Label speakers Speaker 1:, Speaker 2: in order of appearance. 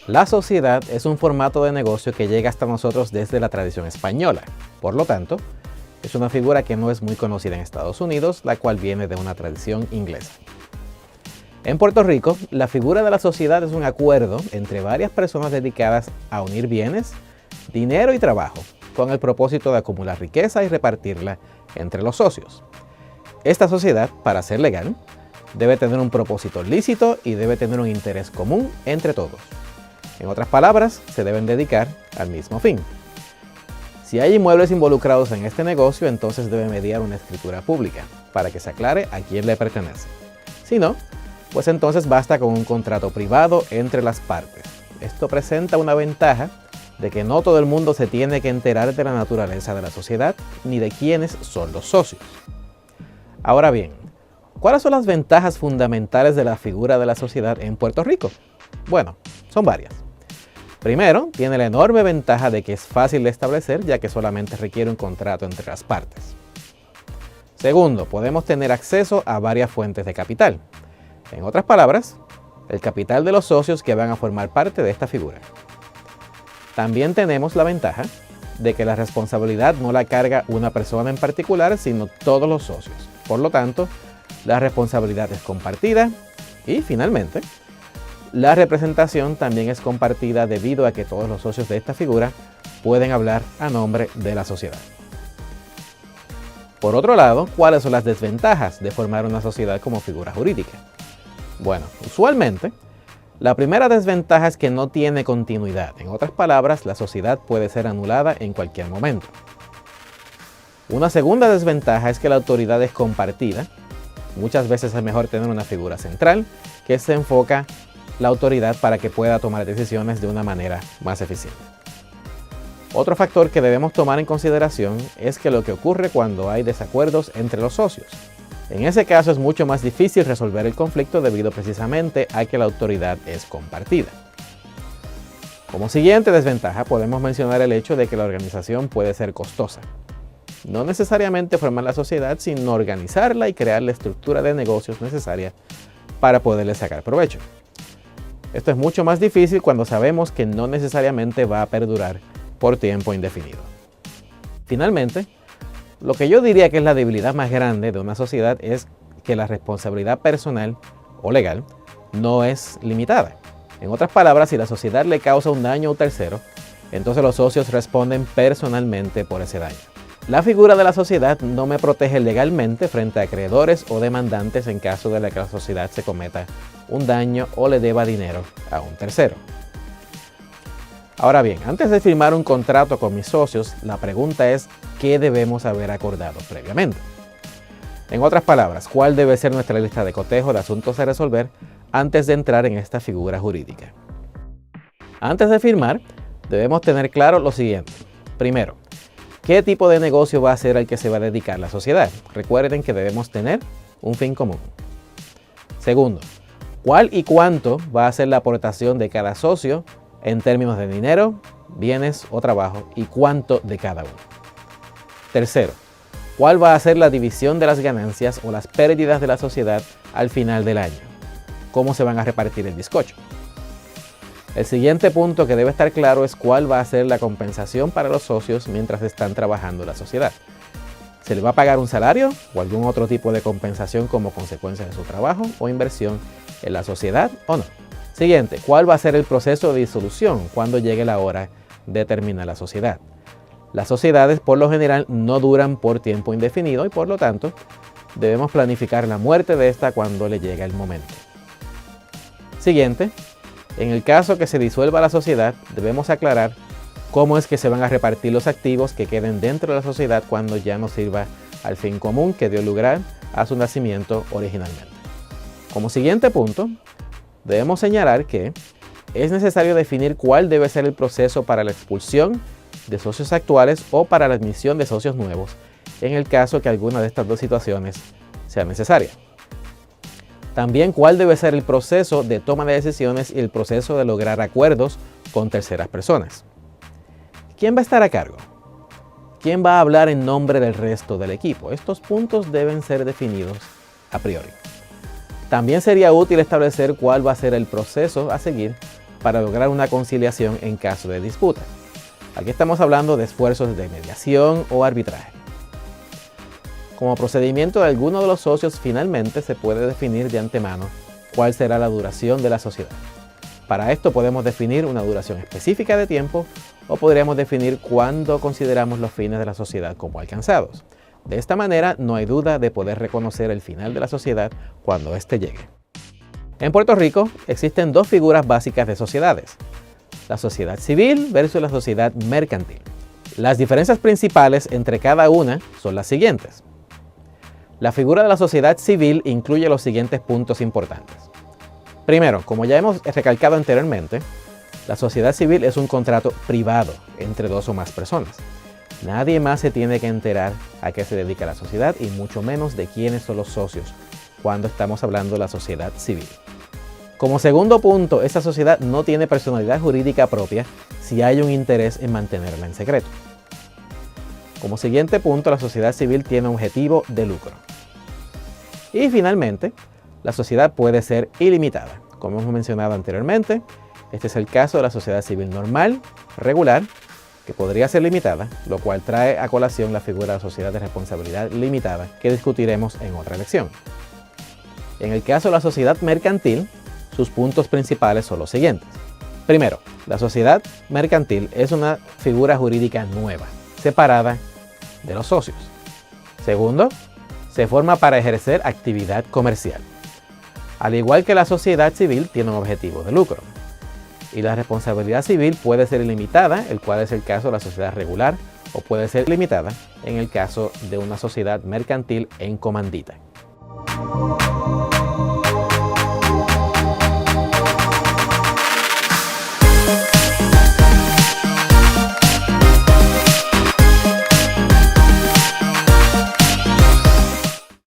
Speaker 1: La sociedad es un formato de negocio que llega hasta nosotros desde la tradición española. Por lo tanto, es una figura que no es muy conocida en Estados Unidos, la cual viene de una tradición inglesa. En Puerto Rico, la figura de la sociedad es un acuerdo entre varias personas dedicadas a unir bienes, dinero y trabajo, con el propósito de acumular riqueza y repartirla entre los socios. Esta sociedad, para ser legal, debe tener un propósito lícito y debe tener un interés común entre todos. En otras palabras, se deben dedicar al mismo fin. Si hay inmuebles involucrados en este negocio, entonces debe mediar una escritura pública para que se aclare a quién le pertenece. Si no, pues entonces basta con un contrato privado entre las partes. Esto presenta una ventaja de que no todo el mundo se tiene que enterar de la naturaleza de la sociedad ni de quiénes son los socios. Ahora bien, ¿cuáles son las ventajas fundamentales de la figura de la sociedad en Puerto Rico? Bueno, son varias. Primero, tiene la enorme ventaja de que es fácil de establecer, ya que solamente requiere un contrato entre las partes. Segundo, podemos tener acceso a varias fuentes de capital. En otras palabras, el capital de los socios que van a formar parte de esta figura. También tenemos la ventaja de que la responsabilidad no la carga una persona en particular, sino todos los socios. Por lo tanto, la responsabilidad es compartida. Y finalmente, la representación también es compartida debido a que todos los socios de esta figura pueden hablar a nombre de la sociedad. Por otro lado, ¿cuáles son las desventajas de formar una sociedad como figura jurídica? Bueno, usualmente, la primera desventaja es que no tiene continuidad. En otras palabras, la sociedad puede ser anulada en cualquier momento. Una segunda desventaja es que la autoridad es compartida. Muchas veces es mejor tener una figura central que se enfoca la autoridad para que pueda tomar decisiones de una manera más eficiente. Otro factor que debemos tomar en consideración es que lo que ocurre cuando hay desacuerdos entre los socios. En ese caso es mucho más difícil resolver el conflicto debido precisamente a que la autoridad es compartida. Como siguiente desventaja podemos mencionar el hecho de que la organización puede ser costosa. No necesariamente formar la sociedad, sino organizarla y crear la estructura de negocios necesaria para poderle sacar provecho. Esto es mucho más difícil cuando sabemos que no necesariamente va a perdurar por tiempo indefinido. Finalmente, lo que yo diría que es la debilidad más grande de una sociedad es que la responsabilidad personal o legal no es limitada. En otras palabras, si la sociedad le causa un daño a un tercero, entonces los socios responden personalmente por ese daño. La figura de la sociedad no me protege legalmente frente a acreedores o demandantes en caso de que la sociedad se cometa un daño o le deba dinero a un tercero. Ahora bien, antes de firmar un contrato con mis socios, la pregunta es ¿qué debemos haber acordado previamente? En otras palabras, ¿cuál debe ser nuestra lista de cotejo de asuntos a resolver antes de entrar en esta figura jurídica? Antes de firmar, debemos tener claro lo siguiente. Primero, ¿qué tipo de negocio va a ser al que se va a dedicar la sociedad? Recuerden que debemos tener un fin común. Segundo, ¿cuál y cuánto va a ser la aportación de cada socio en términos de dinero, bienes o trabajo y cuánto de cada uno? Tercero, ¿cuál va a ser la división de las ganancias o las pérdidas de la sociedad al final del año? ¿Cómo se van a repartir el bizcocho? El siguiente punto que debe estar claro es cuál va a ser la compensación para los socios mientras están trabajando en la sociedad. ¿Se les va a pagar un salario o algún otro tipo de compensación como consecuencia de su trabajo o inversión en la sociedad o no? Siguiente, ¿cuál va a ser el proceso de disolución cuando llegue la hora de terminar la sociedad? Las sociedades por lo general no duran por tiempo indefinido y por lo tanto debemos planificar la muerte de esta cuando le llegue el momento. Siguiente, en el caso que se disuelva la sociedad, debemos aclarar cómo es que se van a repartir los activos que queden dentro de la sociedad cuando ya no sirva al fin común que dio lugar a su nacimiento originalmente. Como siguiente punto, debemos señalar que es necesario definir cuál debe ser el proceso para la expulsión de socios actuales o para la admisión de socios nuevos, en el caso que alguna de estas dos situaciones sea necesaria. También cuál debe ser el proceso de toma de decisiones y el proceso de lograr acuerdos con terceras personas. ¿Quién va a estar a cargo? ¿Quién va a hablar en nombre del resto del equipo? Estos puntos deben ser definidos a priori. También sería útil establecer cuál va a ser el proceso a seguir para lograr una conciliación en caso de disputa. Aquí estamos hablando de esfuerzos de mediación o arbitraje. Como procedimiento de alguno de los socios, finalmente se puede definir de antemano cuál será la duración de la sociedad. Para esto podemos definir una duración específica de tiempo o podríamos definir cuándo consideramos los fines de la sociedad como alcanzados. De esta manera no hay duda de poder reconocer el final de la sociedad cuando éste llegue. En Puerto Rico existen dos figuras básicas de sociedades: la sociedad civil versus la sociedad mercantil. Las diferencias principales entre cada una son las siguientes. La figura de la sociedad civil incluye los siguientes puntos importantes. Primero, como ya hemos recalcado anteriormente, la sociedad civil es un contrato privado entre dos o más personas. Nadie más se tiene que enterar a qué se dedica la sociedad y mucho menos de quiénes son los socios cuando estamos hablando de la sociedad civil. Como segundo punto, esta sociedad no tiene personalidad jurídica propia si hay un interés en mantenerla en secreto. Como siguiente punto, la sociedad civil tiene un objetivo de lucro. Y finalmente, la sociedad puede ser ilimitada. Como hemos mencionado anteriormente, este es el caso de la sociedad civil normal, regular, que podría ser limitada, lo cual trae a colación la figura de la sociedad de responsabilidad limitada, que discutiremos en otra lección. En el caso de la sociedad mercantil, sus puntos principales son los siguientes. Primero, la sociedad mercantil es una figura jurídica nueva, separada de los socios. Segundo, se forma para ejercer actividad comercial. Al igual que la sociedad civil, tiene un objetivo de lucro. Y la responsabilidad civil puede ser ilimitada, el cual es el caso de la sociedad regular, o puede ser limitada en el caso de una sociedad mercantil en comandita.